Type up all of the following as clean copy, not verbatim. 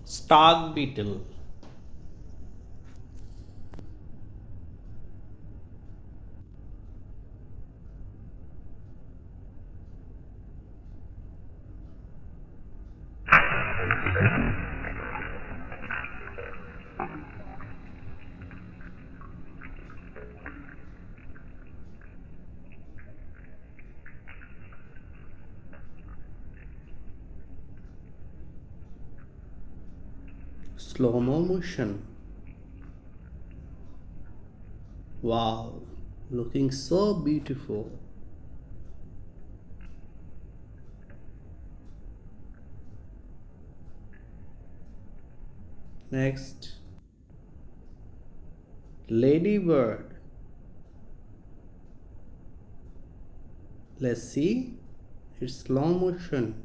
Stark beetle. Slow motion. Wow, looking so beautiful. Next, ladybird. Let's see its slow motion.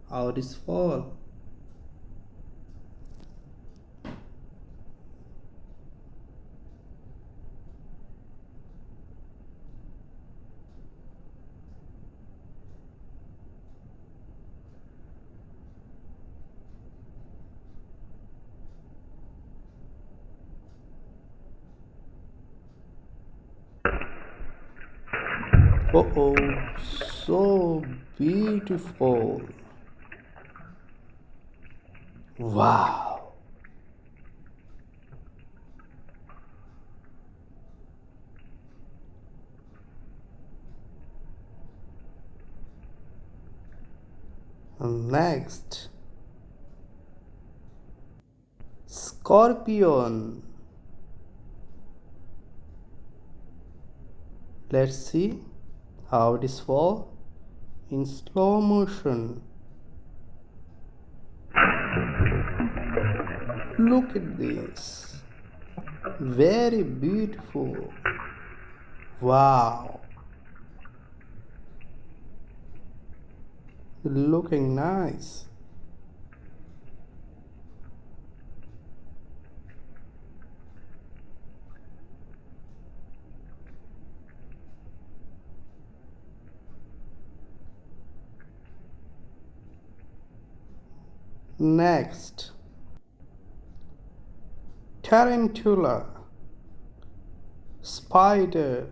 How it is fall. Oh oh, so beautiful. Wow. And next, scorpion. Let's see how it is fall in slow motion. Look at this. Very beautiful. Wow. Looking nice. Next, tarantula, spider.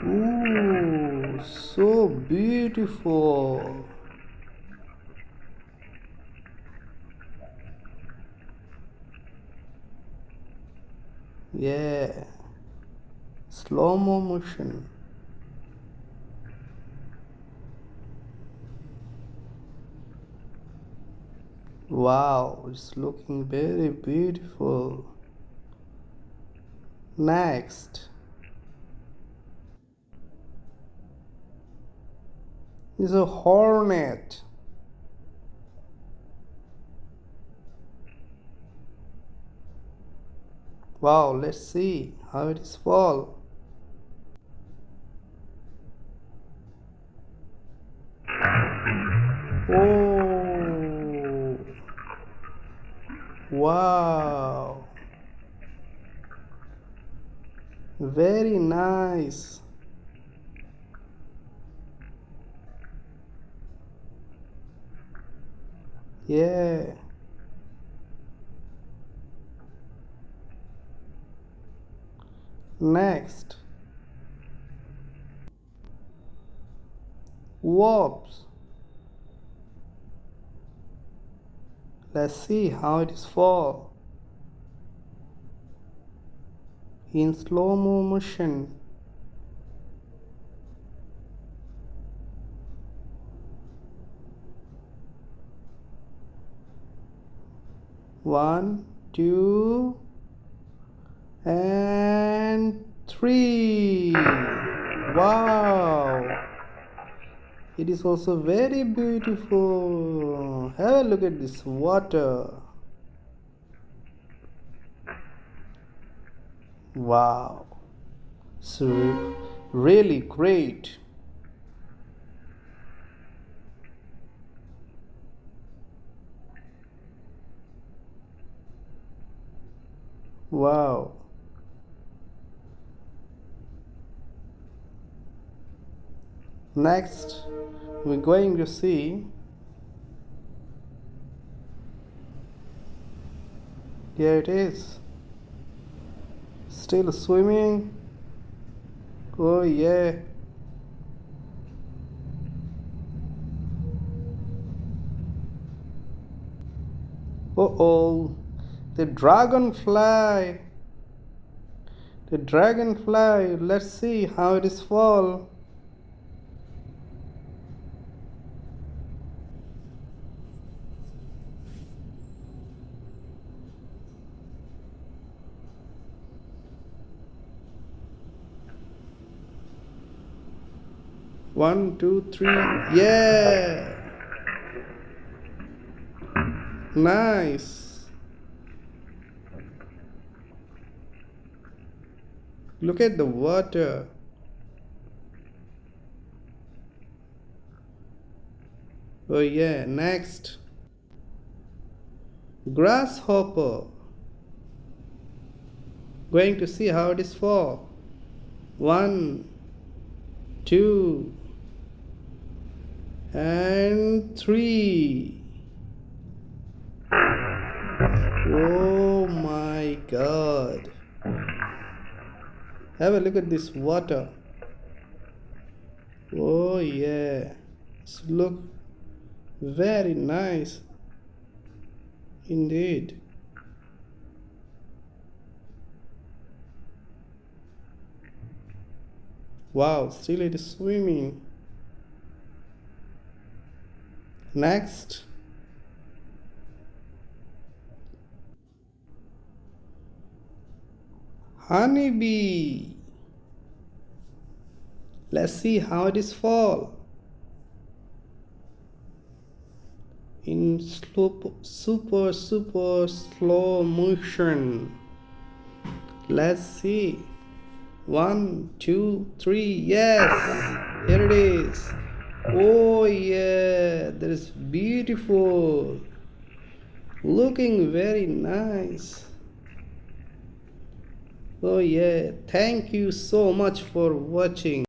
Ooh, so beautiful. Yeah, slow motion. Wow, it's looking very beautiful. Next is a hornet. Wow, let's see how it is fall. Oh, wow, very nice. Yeah, next, wasps. Let's see how it is fall in slow motion. One, two, and three. Wow, it is also very beautiful. Have a look at this water. Wow, so really great. Wow. Next, we're going to see Here it is. Still swimming. Oh yeah. Oh, the dragonfly. The dragonfly. Let's see how it is fall. One, two, three. Yeah. Nice. Look at the water. Oh yeah, next. Grasshopper. Going to see how it is fall. One, two, and three. Oh my god. Have a look at this water. Oh yeah. It's look very nice indeed. Wow, still it is swimming. Next. Honeybee. Let's see how it is fall. In super slow motion. Let's see. One, two, three. Yes, here it is. Oh yeah, that is beautiful. Looking very nice. Oh yeah, thank you so much for watching.